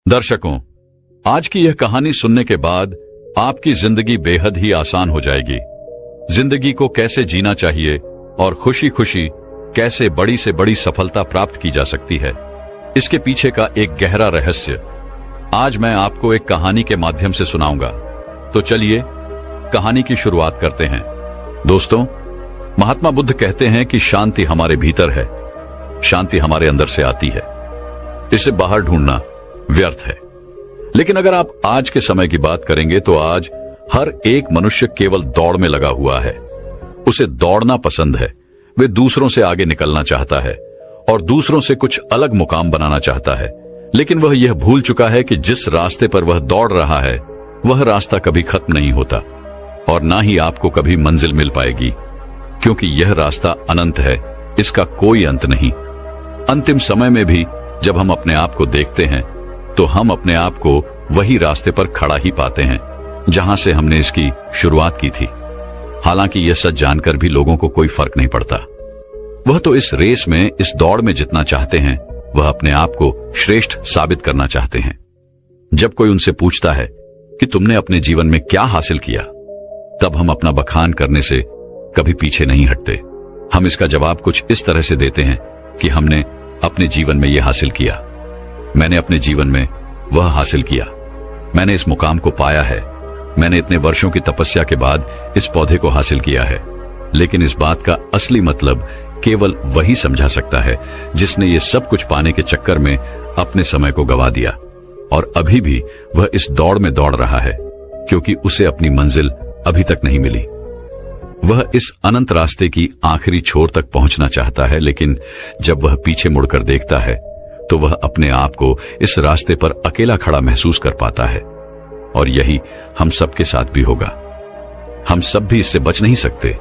दर्शकों, आज की यह कहानी सुनने के बाद आपकी जिंदगी बेहद ही आसान हो जाएगी। जिंदगी को कैसे जीना चाहिए और खुशी खुशी कैसे बड़ी से बड़ी सफलता प्राप्त की जा सकती है, इसके पीछे का एक गहरा रहस्य आज मैं आपको एक कहानी के माध्यम से सुनाऊंगा। तो चलिए कहानी की शुरुआत करते हैं। दोस्तों, महात्मा बुद्ध कहते हैं कि शांति हमारे भीतर है, शांति हमारे अंदर से आती है, इसे बाहर ढूंढना व्यर्थ है। लेकिन अगर आप आज के समय की बात करेंगे तो आज हर एक मनुष्य केवल दौड़ में लगा हुआ है। उसे दौड़ना पसंद है, वे दूसरों से आगे निकलना चाहता है और दूसरों से कुछ अलग मुकाम बनाना चाहता है। लेकिन वह यह भूल चुका है कि जिस रास्ते पर वह दौड़ रहा है वह रास्ता कभी खत्म नहीं होता और ना ही आपको कभी मंजिल मिल पाएगी, क्योंकि यह रास्ता अनंत है, इसका कोई अंत नहीं। अंतिम समय में भी जब हम अपने आप को देखते हैं तो हम अपने आप को वही रास्ते पर खड़ा ही पाते हैं जहां से हमने इसकी शुरुआत की थी। हालांकि यह सच जानकर भी लोगों को कोई फर्क नहीं पड़ता। वह तो इस रेस में, इस दौड़ में जितना चाहते हैं, वह अपने आप को श्रेष्ठ साबित करना चाहते हैं। जब कोई उनसे पूछता है कि तुमने अपने जीवन में क्या हासिल किया, तब हम अपना बखान करने से कभी पीछे नहीं हटते। हम इसका जवाब कुछ इस तरह से देते हैं कि हमने अपने जीवन में यह हासिल किया, मैंने अपने जीवन में वह हासिल किया, मैंने इस मुकाम को पाया है, मैंने इतने वर्षों की तपस्या के बाद इस पौधे को हासिल किया है। लेकिन इस बात का असली मतलब केवल वही समझा सकता है जिसने ये सब कुछ पाने के चक्कर में अपने समय को गवा दिया और अभी भी वह इस दौड़ में दौड़ रहा है, क्योंकि उसे अपनी मंजिल अभी तक नहीं मिली। वह इस अनंत रास्ते की आखिरी छोर तक पहुंचना चाहता है, लेकिन जब वह पीछे मुड़कर देखता है तो वह अपने आप को इस रास्ते पर अकेला खड़ा महसूस कर पाता है। और यही हम सबके साथ भी होगा। हम सब भी इससे बच नहीं सकते,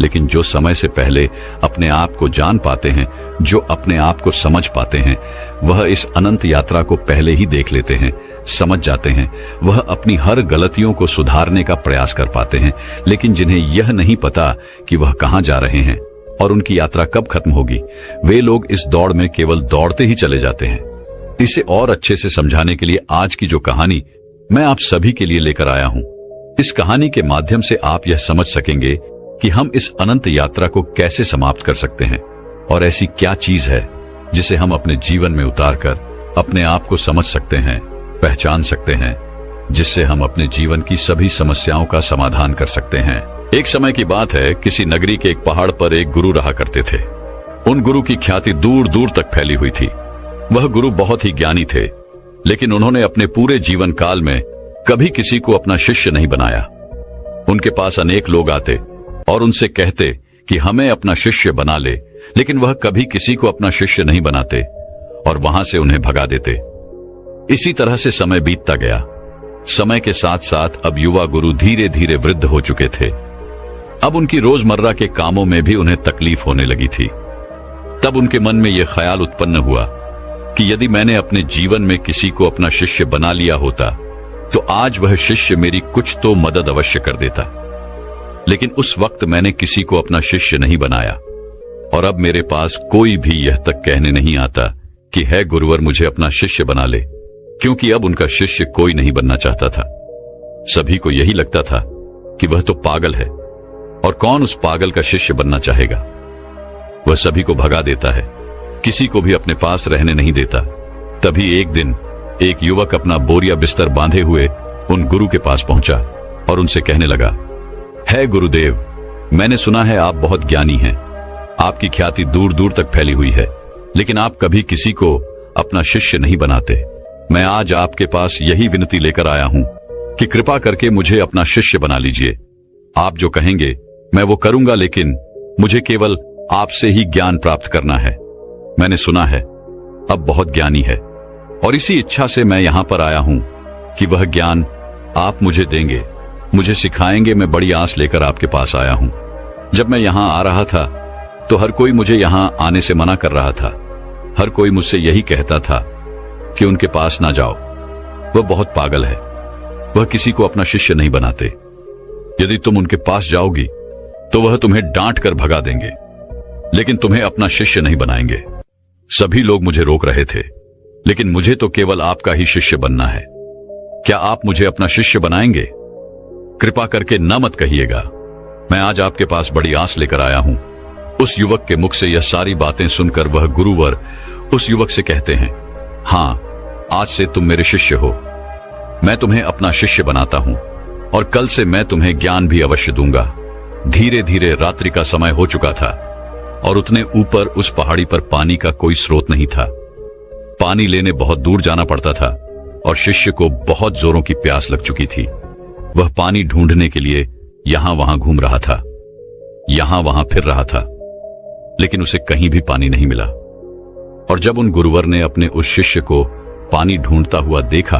लेकिन जो समय से पहले अपने आप को जान पाते हैं, जो अपने आप को समझ पाते हैं, वह इस अनंत यात्रा को पहले ही देख लेते हैं, समझ जाते हैं। वह अपनी हर गलतियों को सुधारने का प्रयास कर पाते हैं। लेकिन जिन्हें यह नहीं पता कि वह कहां जा रहे हैं और उनकी यात्रा कब खत्म होगी, वे लोग इस दौड़ में केवल दौड़ते ही चले जाते हैं। इसे और अच्छे से समझाने के लिए आज की जो कहानी मैं आप सभी के लिए लेकर आया हूं, इस कहानी के माध्यम से आप यह समझ सकेंगे कि हम इस अनंत यात्रा को कैसे समाप्त कर सकते हैं और ऐसी क्या चीज है जिसे हम अपने जीवन में उतारकर अपने आप को समझ सकते हैं, पहचान सकते हैं, जिससे हम अपने जीवन की सभी समस्याओं का समाधान कर सकते हैं। एक समय की बात है, किसी नगरी के एक पहाड़ पर एक गुरु रहा करते थे। उन गुरु की ख्याति दूर दूर तक फैली हुई थी। वह गुरु बहुत ही ज्ञानी थे, लेकिन उन्होंने अपने पूरे जीवन काल में कभी किसी को अपना शिष्य नहीं बनाया। उनके पास अनेक लोग आते और उनसे कहते कि हमें अपना शिष्य बना ले, लेकिन वह कभी किसी को अपना शिष्य नहीं बनाते और वहां से उन्हें भगा देते। इसी तरह से समय बीतता गया। समय के साथ साथ अब युवा गुरु धीरे धीरे वृद्ध हो चुके थे। अब उनकी रोजमर्रा के कामों में भी उन्हें तकलीफ होने लगी थी। तब उनके मन में यह ख्याल उत्पन्न हुआ कि यदि मैंने अपने जीवन में किसी को अपना शिष्य बना लिया होता तो आज वह शिष्य मेरी कुछ तो मदद अवश्य कर देता। लेकिन उस वक्त मैंने किसी को अपना शिष्य नहीं बनाया और अब मेरे पास कोई भी यह तक कहने नहीं आता कि है गुरुवर मुझे अपना शिष्य बना ले, क्योंकि अब उनका शिष्य कोई नहीं बनना चाहता था। सभी को यही लगता था कि वह तो पागल है और कौन उस पागल का शिष्य बनना चाहेगा। वह सभी को भगा देता है, किसी को भी अपने पास रहने नहीं देता। तभी एक दिन एक युवक अपना बोरिया बिस्तर बांधे हुए उन गुरु के पास पहुंचा और उनसे कहने लगा, है गुरुदेव, मैंने सुना है आप बहुत ज्ञानी हैं, आपकी ख्याति दूर दूर तक फैली हुई है, लेकिन आप कभी किसी को अपना शिष्य नहीं बनाते। मैं आज आपके पास यही विनती लेकर आया हूं कि कृपा करके मुझे अपना शिष्य बना लीजिए। आप जो कहेंगे मैं वो करूंगा, लेकिन मुझे केवल आपसे ही ज्ञान प्राप्त करना है। मैंने सुना है अब बहुत ज्ञानी है और इसी इच्छा से मैं यहां पर आया हूं कि वह ज्ञान आप मुझे देंगे, मुझे सिखाएंगे। मैं बड़ी आस लेकर आपके पास आया हूं। जब मैं यहां आ रहा था तो हर कोई मुझे यहां आने से मना कर रहा था। हर कोई मुझसे यही कहता था कि उनके पास ना जाओ, वह बहुत पागल है, वह किसी को अपना शिष्य नहीं बनाते। यदि तुम उनके पास जाओगी तो वह तुम्हें डांट कर भगा देंगे, लेकिन तुम्हें अपना शिष्य नहीं बनाएंगे। सभी लोग मुझे रोक रहे थे, लेकिन मुझे तो केवल आपका ही शिष्य बनना है। क्या आप मुझे अपना शिष्य बनाएंगे? कृपा करके न मत कहिएगा। मैं आज आपके पास बड़ी आस लेकर आया हूं। उस युवक के मुख से यह सारी बातें सुनकर वह गुरुवर उस युवक से कहते हैं, हाँ, आज से तुम मेरे शिष्य हो। मैं तुम्हें अपना शिष्य बनाता हूं और कल से मैं तुम्हें ज्ञान भी अवश्य दूंगा। धीरे धीरे रात्रि का समय हो चुका था और उतने ऊपर उस पहाड़ी पर पानी का कोई स्रोत नहीं था। पानी लेने बहुत दूर जाना पड़ता था और शिष्य को बहुत जोरों की प्यास लग चुकी थी। वह पानी ढूंढने के लिए यहां वहां घूम रहा था, यहां वहां फिर रहा था, लेकिन उसे कहीं भी पानी नहीं मिला। और जब उन गुरुवर ने अपने उस शिष्य को पानी ढूंढता हुआ देखा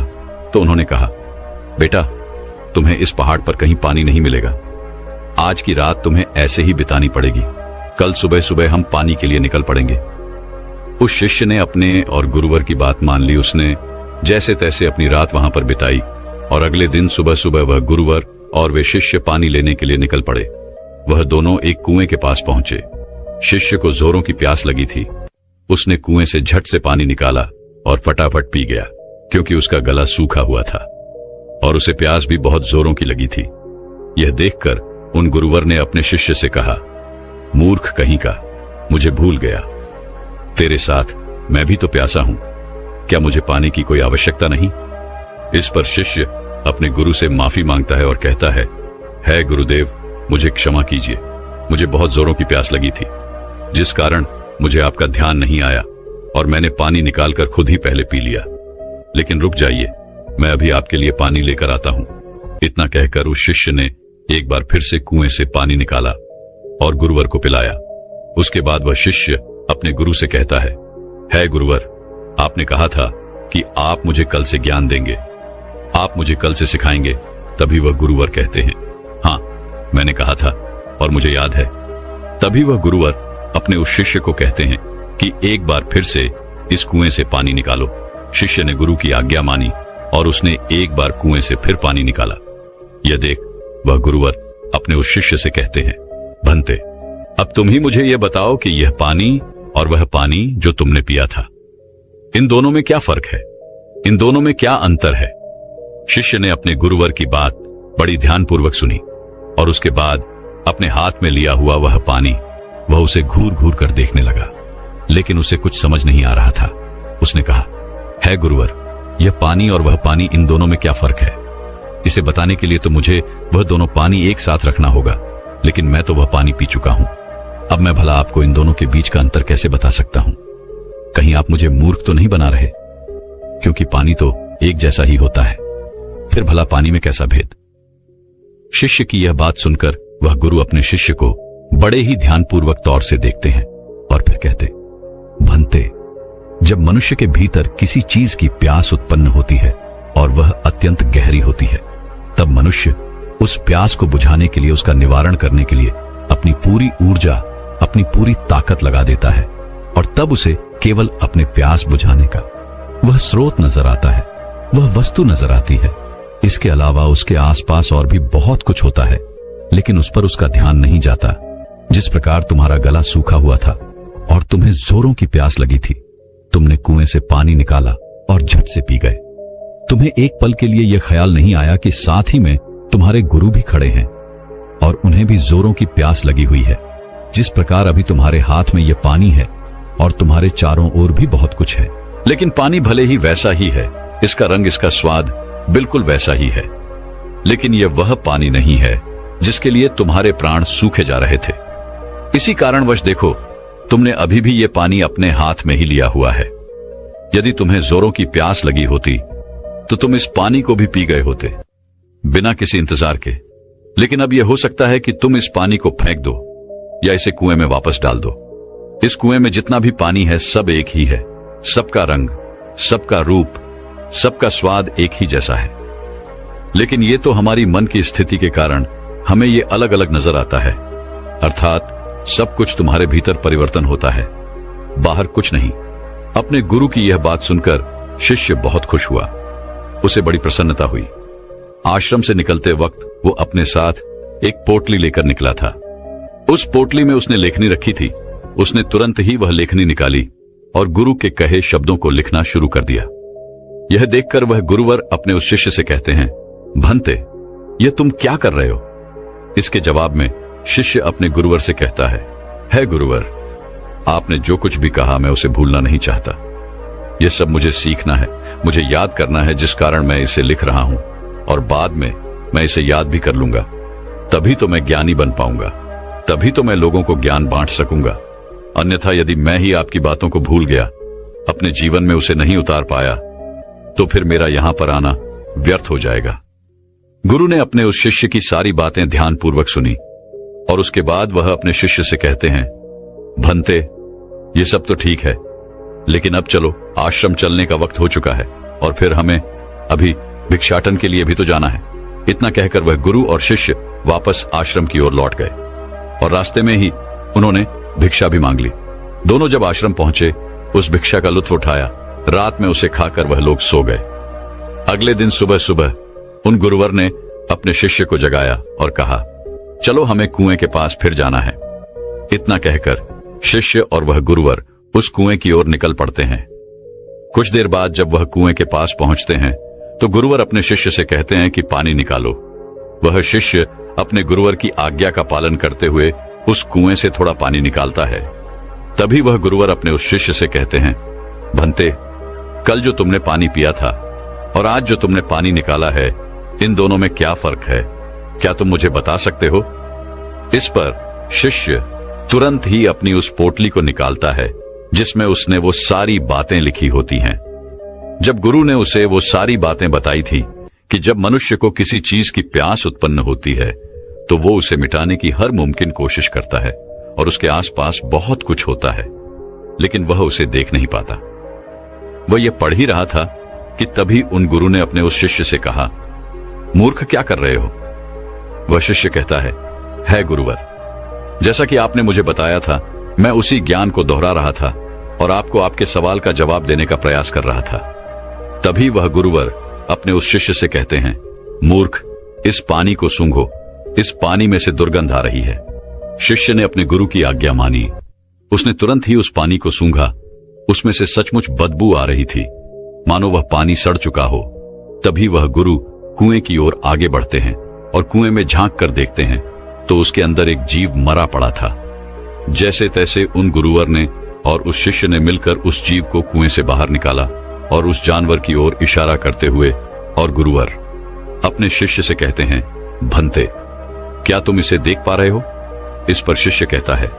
तो उन्होंने कहा, बेटा, तुम्हें इस पहाड़ पर कहीं पानी नहीं मिलेगा। आज की रात तुम्हें ऐसे ही बितानी पड़ेगी। कल सुबह सुबह हम पानी के लिए निकल पड़ेंगे। उस शिष्य ने अपने और गुरुवर की बात मान ली। उसने जैसे तैसे अपनी रात वहां पर बिताई और अगले दिन सुबह सुबह वह गुरुवर और वे शिष्य पानी लेने के लिए निकल पड़े। वह दोनों एक कुएं के पास पहुंचे। शिष्य को जोरों की प्यास लगी थी। उसने कुएं से झट से पानी निकाला और फटाफट पी गया, क्योंकि उसका गला सूखा हुआ था और उसे प्यास भी बहुत जोरों की लगी थी। यह देखकर उन गुरुवर ने अपने शिष्य से कहा, मूर्ख कहीं का, मुझे भूल गया। तेरे साथ मैं भी तो प्यासा हूं। क्या मुझे पानी की कोई आवश्यकता नहीं? इस पर शिष्य अपने गुरु से माफी मांगता है और कहता है गुरुदेव, मुझे क्षमा कीजिए। मुझे बहुत जोरों की प्यास लगी थी, जिस कारण मुझे आपका ध्यान नहीं आया और मैंने पानी निकालकर खुद ही पहले पी लिया। लेकिन रुक जाइए, मैं अभी आपके लिए पानी लेकर आता हूं। इतना कहकर उस शिष्य ने एक बार फिर से कुएं से पानी निकाला और गुरुवर को पिलाया। उसके बाद वह शिष्य अपने गुरु से कहता है गुरुवर, आपने कहा था कि आप मुझे कल से ज्ञान देंगे, आप मुझे कल से सिखाएंगे। तभी वह गुरुवर कहते हैं, हाँ, मैंने कहा था और मुझे याद है। तभी वह गुरुवर अपने उस शिष्य को कहते हैं कि एक बार फिर से इस कुएं से पानी निकालो। शिष्य ने गुरु की आज्ञा मानी और उसने एक बार कुएं से फिर पानी निकाला। यह देख वह गुरुवर अपने उस शिष्य से कहते हैं, भंते, अब तुम ही मुझे यह बताओ कि यह पानी और वह पानी जो तुमने पिया था, इन दोनों में क्या फर्क है? इन दोनों में क्या अंतर है? शिष्य ने अपने गुरुवर की बात बड़ी ध्यानपूर्वक सुनी और उसके बाद अपने हाथ में लिया हुआ वह पानी वह उसे घूर घूर कर देखने लगा, लेकिन उसे कुछ समझ नहीं आ रहा था। उसने कहा, है गुरुवर, यह पानी और वह पानी, इन दोनों में क्या फर्क है? इसे बताने के लिए तो मुझे वह दोनों पानी एक साथ रखना होगा, लेकिन मैं तो वह पानी पी चुका हूं। अब मैं भला आपको इन दोनों के बीच का अंतर कैसे बता सकता हूं? कहीं आप मुझे मूर्ख तो नहीं बना रहे? क्योंकि पानी तो एक जैसा ही होता है, फिर भला पानी में कैसा भेद? शिष्य की यह बात सुनकर वह गुरु अपने शिष्य को बड़े ही ध्यानपूर्वक तौर से देखते हैं और फिर कहते, भंते, जब मनुष्य के भीतर किसी चीज की प्यास उत्पन्न होती है और वह अत्यंत गहरी होती है, तब मनुष्य उस प्यास को बुझाने के लिए, उसका निवारण करने के लिए अपनी पूरी ऊर्जा, अपनी पूरी ताकत लगा देता है और तब उसे केवल अपने प्यास बुझाने का वह स्रोत नजर आता है, वह वस्तु नजर आती है। इसके अलावा उसके आसपास और भी बहुत कुछ होता है, लेकिन उस पर उसका ध्यान नहीं जाता। जिस प्रकार तुम्हारा गला सूखा हुआ था और तुम्हें जोरों की प्यास लगी थी, तुमने कुएं से पानी निकाला और झट से पी गए। तुम्हें एक पल के लिए यह ख्याल नहीं आया कि साथ ही में तुम्हारे गुरु भी खड़े हैं और उन्हें भी जोरों की प्यास लगी हुई है। जिस प्रकार अभी तुम्हारे हाथ में यह पानी है और तुम्हारे चारों ओर भी बहुत कुछ है, लेकिन पानी भले ही वैसा ही है, इसका रंग, इसका स्वाद बिल्कुल वैसा ही है, लेकिन यह वह पानी नहीं है जिसके लिए तुम्हारे प्राण सूखे जा रहे थे। इसी कारणवश देखो, तुमने अभी भी यह पानी अपने हाथ में ही लिया हुआ है। यदि तुम्हें जोरों की प्यास लगी होती तो तुम इस पानी को भी पी गए होते, बिना किसी इंतजार के। लेकिन अब यह हो सकता है कि तुम इस पानी को फेंक दो या इसे कुएं में वापस डाल दो। इस कुएं में जितना भी पानी है सब एक ही है, सबका रंग, सबका रूप, सबका स्वाद एक ही जैसा है। लेकिन ये तो हमारी मन की स्थिति के कारण हमें ये अलग अलग नजर आता है। अर्थात सब कुछ तुम्हारे भीतर परिवर्तन होता है, बाहर कुछ नहीं। अपने गुरु की यह बात सुनकर शिष्य बहुत खुश हुआ, उसे बड़ी प्रसन्नता हुई। आश्रम से निकलते वक्त वो अपने साथ एक पोटली लेकर निकला था। उस पोटली में उसने लेखनी रखी थी। उसने तुरंत ही वह लेखनी निकाली और गुरु के कहे शब्दों को लिखना शुरू कर दिया। यह देखकर वह गुरुवर अपने उस शिष्य से कहते हैं, भंते, यह तुम क्या कर रहे हो? इसके जवाब में शिष्य अपने गुरुवर से कहता है गुरुवर, आपने जो कुछ भी कहा मैं उसे भूलना नहीं चाहता। यह सब मुझे सीखना है, मुझे याद करना है, जिस कारण मैं इसे लिख रहा हूं, और बाद में मैं इसे याद भी कर लूंगा। तभी तो मैं ज्ञानी बन पाऊंगा, तभी तो मैं लोगों को ज्ञान बांट सकूंगा। अन्यथा यदि मैं ही आपकी बातों को भूल गया, अपने जीवन में उसे नहीं उतार पाया, तो फिर मेरा यहां पर आना व्यर्थ हो जाएगा। गुरु ने अपने उस शिष्य की सारी बातें ध्यानपूर्वक सुनी और उसके बाद वह अपने शिष्य से कहते हैं, भंते, ये सब तो ठीक है, लेकिन अब चलो, आश्रम चलने का वक्त हो चुका है और फिर हमें अभी भिक्षाटन के लिए भी तो जाना है। इतना कहकर वह गुरु और शिष्य वापस आश्रम की ओर लौट गए और रास्ते में ही उन्होंने भिक्षा भी मांग ली। दोनों जब आश्रम पहुंचे, उस भिक्षा का लुत्फ उठाया। रात में उसे खाकर वह लोग सो गए। अगले दिन सुबह सुबह उन गुरुवर ने अपने शिष्य को जगाया और कहा, चलो हमें कुएं के पास फिर जाना है। इतना कहकर शिष्य और वह गुरुवर उस कुएं की ओर निकल पड़ते हैं। कुछ देर बाद जब वह कुएं के पास पहुंचते हैं तो गुरुवर अपने शिष्य से कहते हैं कि पानी निकालो। वह शिष्य अपने गुरुवर की आज्ञा का पालन करते हुए उस कुएं से थोड़ा पानी निकालता है। तभी वह गुरुवर अपने उस शिष्य से कहते हैं, भंते, कल जो तुमने पानी पिया था और आज जो तुमने पानी निकाला है, इन दोनों में क्या फर्क है? क्या तुम मुझे बता सकते हो? इस पर शिष्य तुरंत ही अपनी उस पोटली को निकालता है जिसमें उसने वो सारी बातें लिखी होती हैं। जब गुरु ने उसे वो सारी बातें बताई थी कि जब मनुष्य को किसी चीज की प्यास उत्पन्न होती है तो वो उसे मिटाने की हर मुमकिन कोशिश करता है और उसके आसपास बहुत कुछ होता है, लेकिन वह उसे देख नहीं पाता। वह यह पढ़ ही रहा था कि तभी उन गुरु ने अपने उस शिष्य से कहा, मूर्ख, क्या कर रहे हो? वह शिष्य कहता है गुरुवर, जैसा कि आपने मुझे बताया था, मैं उसी ज्ञान को दोहरा रहा था और आपको आपके सवाल का जवाब देने का प्रयास कर रहा था। तभी वह गुरुवर अपने उस शिष्य से कहते हैं, मूर्ख, इस पानी को सूंघो, इस पानी में से दुर्गंध आ रही है। शिष्य ने अपने गुरु की आज्ञा मानी। उसने तुरंत ही उस पानी को सूंघा। उसमें से सचमुच बदबू आ रही थी, मानो वह पानी सड़ चुका हो। तभी वह गुरु कुएं की ओर आगे बढ़ते हैं और कुएं में झांक कर देखते हैं तो उसके अंदर एक जीव मरा पड़ा था। जैसे तैसे उन गुरुवर ने और उस शिष्य ने मिलकर उस जीव को कुएं से बाहर निकाला और उस जानवर की ओर इशारा करते हुए और गुरुवर अपने शिष्य से कहते हैं, भंते, क्या तुम इसे देख पा रहे हो? इस पर शिष्य कहता है,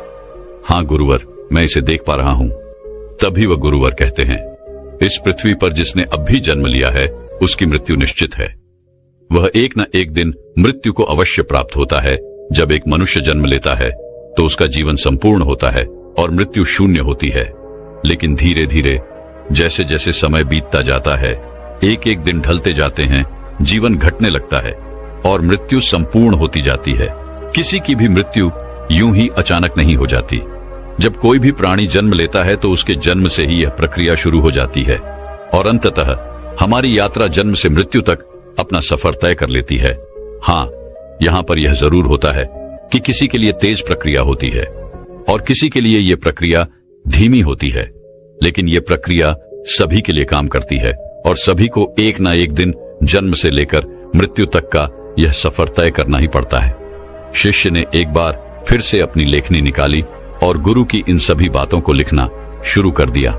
हां गुरुवर, मैं इसे देख पा रहा हूं। तभी वह गुरुवर कहते हैं, इस पृथ्वी पर जिसने अब भी जन्म लिया है उसकी मृत्यु निश्चित है। वह एक न एक दिन मृत्यु को अवश्य प्राप्त होता है। जब एक मनुष्य जन्म लेता है तो उसका जीवन संपूर्ण होता है और मृत्यु शून्य होती है। लेकिन धीरे धीरे जैसे जैसे समय बीतता जाता है, एक एक दिन ढलते जाते हैं, जीवन घटने लगता है और मृत्यु संपूर्ण होती जाती है। किसी की भी मृत्यु यूं ही अचानक नहीं हो जाती। जब कोई भी प्राणी जन्म लेता है तो उसके जन्म से ही यह प्रक्रिया शुरू हो जाती है और अंततः हमारी यात्रा जन्म से मृत्यु तक अपना सफर तय कर लेती है। हाँ, यहाँ पर यह जरूर होता है कि किसी के लिए तेज प्रक्रिया होती है और किसी के लिए यह प्रक्रिया धीमी होती है, लेकिन यह प्रक्रिया सभी के लिए काम करती है और सभी को एक ना एक दिन जन्म से लेकर मृत्यु तक का यह सफर तय करना ही पड़ता है। शिष्य ने एक बार फिर से अपनी लेखनी निकाली और गुरु की इन सभी बातों को लिखना शुरू कर दिया।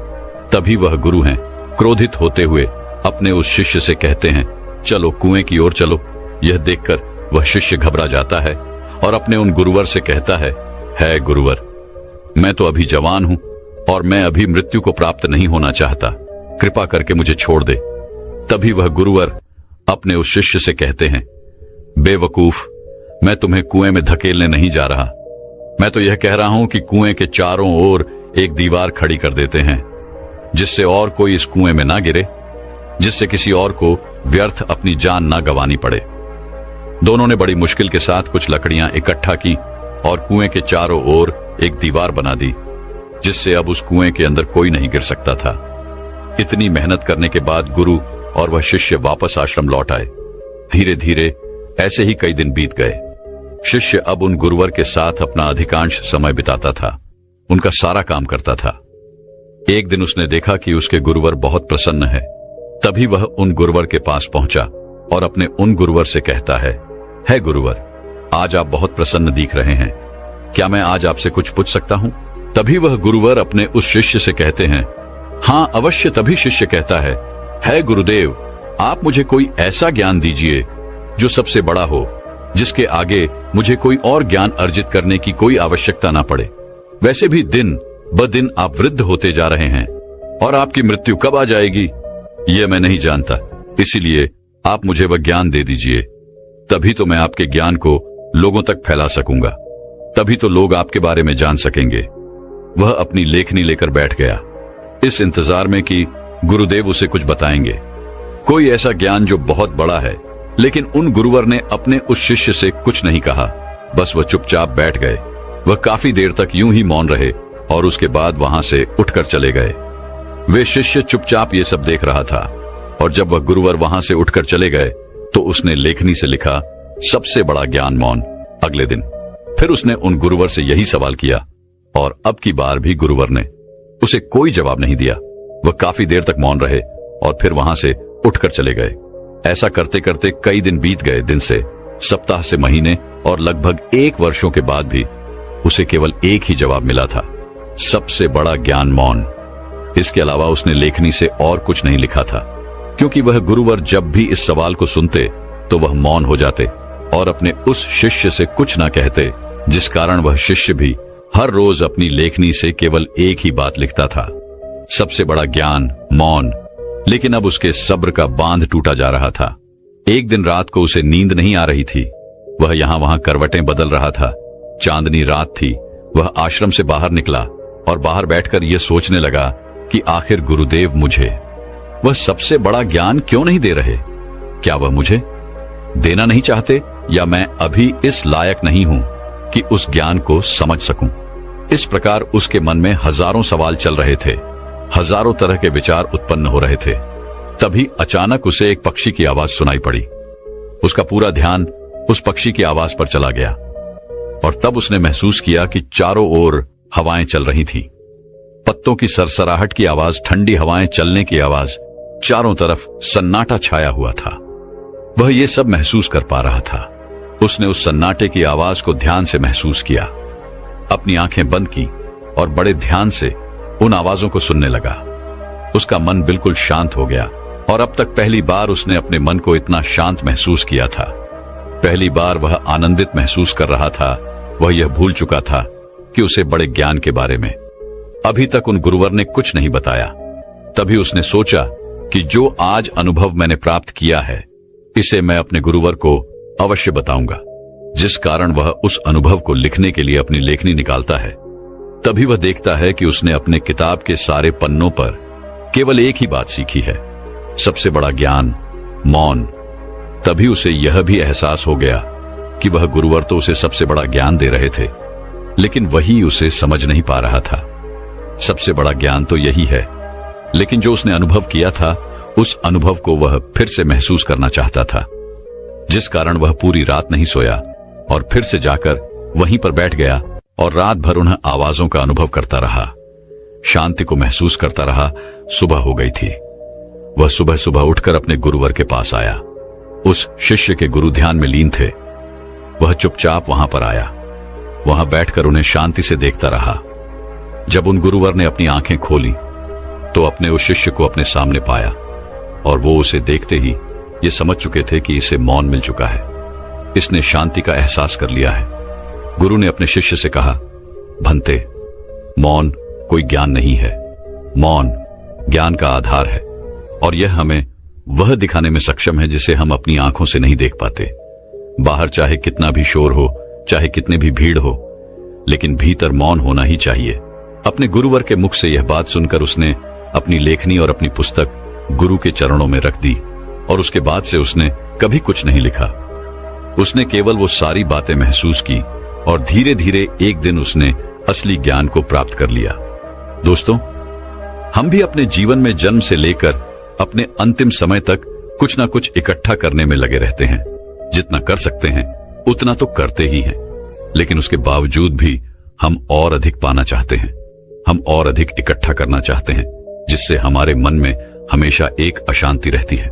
तभी वह गुरु हैं, क्रोधित होते हुए अपने उस शिष्य से कहते हैं, चलो कुएं की ओर चलो। यह देखकर वह शिष्य घबरा जाता है और अपने उन गुरुवर से कहता है गुरुवर, मैं तो अभी जवान हूं और मैं अभी मृत्यु को प्राप्त नहीं होना चाहता, कृपा करके मुझे छोड़ दे। तभी वह गुरुवर अपने उस शिष्य से कहते हैं, बेवकूफ, मैं तुम्हें कुएं में धकेलने नहीं जा रहा। मैं तो यह कह रहा हूं कि कुएं के चारों ओर एक दीवार खड़ी कर देते हैं जिससे और कोई इस कुएं में ना गिरे, जिससे किसी और को व्यर्थ अपनी जान ना गंवानी पड़े। दोनों ने बड़ी मुश्किल के साथ कुछ लकड़ियां इकट्ठा की और कुएं के चारों ओर एक दीवार बना दी जिससे अब उस कुएं के अंदर कोई नहीं गिर सकता था। इतनी मेहनत करने के बाद गुरु और वह शिष्य वापस आश्रम लौट आए। धीरे धीरे ऐसे ही कई दिन बीत गए। शिष्य अब उन गुरुवर के साथ अपना अधिकांश समय बिताता था, उनका सारा काम करता था। एक दिन उसने देखा कि उसके गुरुवर बहुत प्रसन्न है। तभी वह उन गुरुवर के पास पहुंचा और अपने उन गुरुवर से कहता है गुरुवर, आज आप बहुत प्रसन्न दिख रहे हैं, क्या मैं आज आपसे कुछ पूछ सकता हूं? तभी वह गुरुवर अपने उस शिष्य से कहते हैं, हाँ अवश्य। तभी शिष्य कहता है गुरुदेव, आप मुझे कोई ऐसा ज्ञान दीजिए जो सबसे बड़ा हो, जिसके आगे मुझे कोई और ज्ञान अर्जित करने की कोई आवश्यकता ना पड़े। वैसे भी दिन ब दिन आप वृद्ध होते जा रहे हैं और आपकी मृत्यु कब आ जाएगी यह मैं नहीं जानता, इसीलिए आप मुझे वह ज्ञान दे दीजिए, तभी तो मैं आपके ज्ञान को लोगों तक फैला सकूंगा, तभी तो लोग आपके बारे में जान सकेंगे। वह अपनी लेखनी लेकर बैठ गया, इस इंतजार में कि गुरुदेव उसे कुछ बताएंगे, कोई ऐसा ज्ञान जो बहुत बड़ा है। लेकिन उन गुरुवर ने अपने उस शिष्य से कुछ नहीं कहा, बस वह चुपचाप बैठ गए। वह काफी देर तक यूं ही मौन रहे और उसके बाद वहां से उठकर चले गए। वे शिष्य चुपचाप ये सब देख रहा था और जब वह गुरुवर वहां से उठकर चले गए तो उसने लेखनी से लिखा, सबसे बड़ा ज्ञान मौन। अगले दिन फिर उसने उन गुरुवर से यही सवाल किया और अब की बार भी गुरुवर ने उसे कोई जवाब नहीं दिया। वह काफी देर तक मौन रहे और फिर वहां से उठकर चले गए। ऐसा करते करते कई दिन बीत गए, दिन से सप्ताह से महीने और लगभग 1 वर्षों के बाद भी उसे केवल एक ही जवाब मिला था, सबसे बड़ा ज्ञान मौन। इसके अलावा उसने लेखनी से और कुछ नहीं लिखा था, क्योंकि वह गुरुवर जब भी इस सवाल को सुनते तो वह मौन हो जाते और अपने उस शिष्य से कुछ ना कहते, जिस कारण वह शिष्य भी हर रोज अपनी लेखनी से केवल एक ही बात लिखता था, सबसे बड़ा ज्ञान मौन। लेकिन अब उसके सब्र का बांध टूटा जा रहा था। एक दिन रात को उसे नींद नहीं आ रही थी। वह यहां वहां करवटें बदल रहा था। चांदनी रात थी। वह आश्रम से बाहर निकला और बाहर बैठकर यह सोचने लगा कि आखिर गुरुदेव मुझे वह सबसे बड़ा ज्ञान क्यों नहीं दे रहे? क्या वह मुझे देना नहीं चाहते या मैं अभी इस लायक नहीं हूं कि उस ज्ञान को समझ सकूं? इस प्रकार उसके मन में हजारों सवाल चल रहे थे, हजारों तरह के विचार उत्पन्न हो रहे थे। तभी अचानक उसे एक पक्षी की आवाज सुनाई पड़ी। उसका पूरा ध्यान उस पक्षी की आवाज पर चला गया और तब उसने महसूस किया कि चारों ओर हवाएं चल रही थीं। पत्तों की सरसराहट की आवाज, ठंडी हवाएं चलने की आवाज, चारों तरफ सन्नाटा छाया हुआ था। वह ये सब महसूस कर पा रहा था। उसने उस सन्नाटे की आवाज को ध्यान से महसूस किया, अपनी आंखें बंद की और बड़े ध्यान से उन आवाजों को सुनने लगा। उसका मन बिल्कुल शांत हो गया और अब तक पहली बार उसने अपने मन को इतना शांत महसूस किया था। पहली बार वह आनंदित महसूस कर रहा था। वह यह भूल चुका था कि उसे बड़े ज्ञान के बारे में अभी तक उन गुरुवर ने कुछ नहीं बताया। तभी उसने सोचा कि जो आज अनुभव मैंने प्राप्त किया है, इसे मैं अपने गुरुवर को अवश्य बताऊंगा, जिस कारण वह उस अनुभव को लिखने के लिए अपनी लेखनी निकालता है। तभी वह देखता है कि उसने अपने किताब के सारे पन्नों पर केवल एक ही बात सीखी है, सबसे बड़ा ज्ञान मौन। तभी उसे यह भी एहसास हो गया कि वह गुरुवर तो उसे सबसे बड़ा ज्ञान दे रहे थे, लेकिन वही उसे समझ नहीं पा रहा था। सबसे बड़ा ज्ञान तो यही है, लेकिन जो उसने अनुभव किया था, उस अनुभव को वह फिर से महसूस करना चाहता था, जिस कारण वह पूरी रात नहीं सोया और फिर से जाकर वहीं पर बैठ गया और रात भर उन आवाजों का अनुभव करता रहा, शांति को महसूस करता रहा। सुबह हो गई थी। वह सुबह सुबह उठकर अपने गुरुवर के पास आया। उस शिष्य के गुरु ध्यान में लीन थे। वह चुपचाप वहां पर आया। वहां बैठकर उन्हें शांति से देखता रहा। जब उन गुरुवर ने अपनी आंखें खोली तो अपने उस शिष्य को अपने सामने पाया और वो उसे देखते ही ये समझ चुके थे कि इसे मौन मिल चुका है, इसने शांति का एहसास कर लिया है। गुरु ने अपने शिष्य से कहा, भंते, मौन कोई ज्ञान नहीं है, मौन ज्ञान का आधार है और यह हमें वह दिखाने में सक्षम है जिसे हम अपनी आंखों से नहीं देख पाते। बाहर चाहे कितना भी शोर हो, चाहे कितनी भी भीड़ हो, लेकिन भीतर मौन होना ही चाहिए। अपने गुरुवर के मुख से यह बात सुनकर उसने अपनी लेखनी और अपनी पुस्तक गुरु के चरणों में रख दी और उसके बाद से उसने कभी कुछ नहीं लिखा। उसने केवल वो सारी बातें महसूस की और धीरे धीरे एक दिन उसने असली ज्ञान को प्राप्त कर लिया। दोस्तों, हम भी अपने जीवन में जन्म से लेकर अपने अंतिम समय तक कुछ ना कुछ इकट्ठा करने में लगे रहते हैं। जितना कर सकते हैं उतना तो करते ही हैं, लेकिन उसके बावजूद भी हम और अधिक पाना चाहते हैं। हम और अधिक इकट्ठा करना चाहते हैं, जिससे हमारे मन में हमेशा एक अशांति रहती है,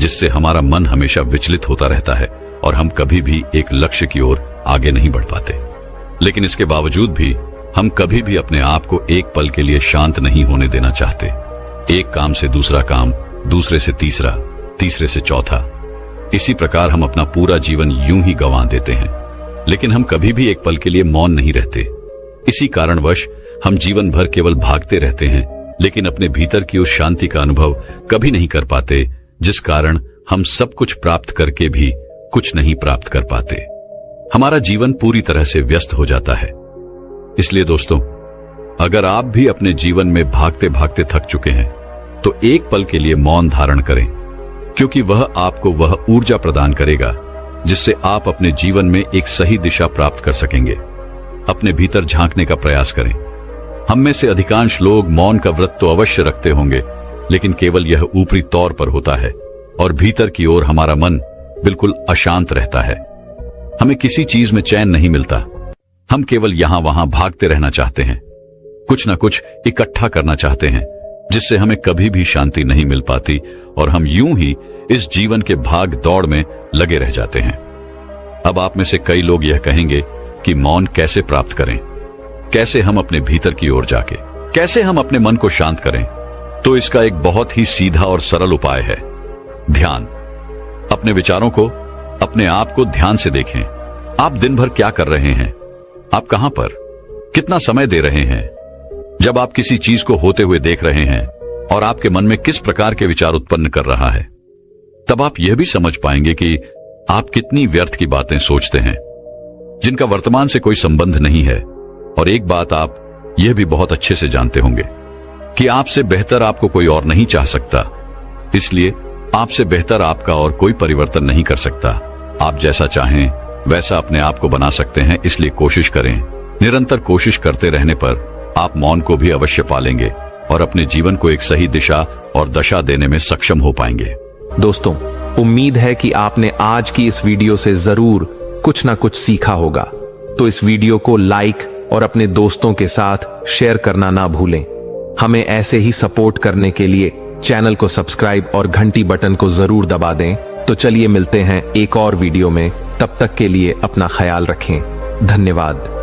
जिससे हमारा मन हमेशा विचलित होता रहता है और हम कभी भी एक लक्ष्य की ओर आगे नहीं बढ़ पाते। लेकिन इसके बावजूद भी हम कभी भी अपने आप को एक पल के लिए शांत नहीं होने देना चाहते। एक काम से दूसरा काम, दूसरे से तीसरा, तीसरे से चौथा, इसी प्रकार हम अपना पूरा जीवन यूं ही गंवा देते हैं। लेकिन हम कभी भी एक पल के लिए मौन नहीं रहते। इसी कारणवश हम जीवन भर केवल भागते रहते हैं, लेकिन अपने भीतर की उस शांति का अनुभव कभी नहीं कर पाते, जिस कारण हम सब कुछ प्राप्त करके भी कुछ नहीं प्राप्त कर पाते। हमारा जीवन पूरी तरह से व्यस्त हो जाता है। इसलिए दोस्तों, अगर आप भी अपने जीवन में भागते भागते थक चुके हैं, तो एक पल के लिए मौन धारण करें, क्योंकि वह आपको वह ऊर्जा प्रदान करेगा जिससे आप अपने जीवन में एक सही दिशा प्राप्त कर सकेंगे। अपने भीतर झांकने का प्रयास करें। हम में से अधिकांश लोग मौन का व्रत तो अवश्य रखते होंगे, लेकिन केवल यह ऊपरी तौर पर होता है और भीतर की ओर हमारा मन बिल्कुल अशांत रहता है। हमें किसी चीज में चैन नहीं मिलता। हम केवल यहां वहां भागते रहना चाहते हैं, कुछ ना कुछ इकट्ठा करना चाहते हैं, जिससे हमें कभी भी शांति नहीं मिल पाती और हम यूं ही इस जीवन के भाग दौड़ में लगे रह जाते हैं। अब आप में से कई लोग यह कहेंगे कि मौन कैसे प्राप्त करें, कैसे हम अपने भीतर की ओर जाके, कैसे हम अपने मन को शांत करें। तो इसका एक बहुत ही सीधा और सरल उपाय है, ध्यान। अपने विचारों को, अपने आप को ध्यान से देखें। आप दिन भर क्या कर रहे हैं, आप कहां पर, कितना समय दे रहे हैं। जब आप किसी चीज को होते हुए देख रहे हैं और आपके मन में किस प्रकार के विचार उत्पन्न कर रहा है, तब आप यह भी समझ पाएंगे कि आप कितनी व्यर्थ की बातें सोचते हैं, जिनका वर्तमान से कोई संबंध नहीं है। और एक बात आप यह भी बहुत अच्छे से जानते होंगे कि आपसे बेहतर आपको कोई और नहीं चाह सकता, इसलिए आपसे बेहतर आपका और कोई परिवर्तन नहीं कर सकता। आप जैसा चाहें वैसा अपने आप को बना सकते हैं, इसलिए कोशिश करें। निरंतर कोशिश करते रहने पर आप मौन को भी अवश्य पालेंगे और अपने जीवन को एक सही दिशा और दशा देने में सक्षम हो पाएंगे। दोस्तों, उम्मीद है कि आपने आज की इस वीडियो से जरूर कुछ ना कुछ सीखा होगा। तो इस वीडियो को लाइक और अपने दोस्तों के साथ शेयर करना ना भूलें। हमें ऐसे ही सपोर्ट करने के लिए चैनल को सब्सक्राइब और घंटी बटन को जरूर दबा दें। तो चलिए मिलते हैं एक और वीडियो में। तब तक के लिए अपना ख्याल रखें। धन्यवाद।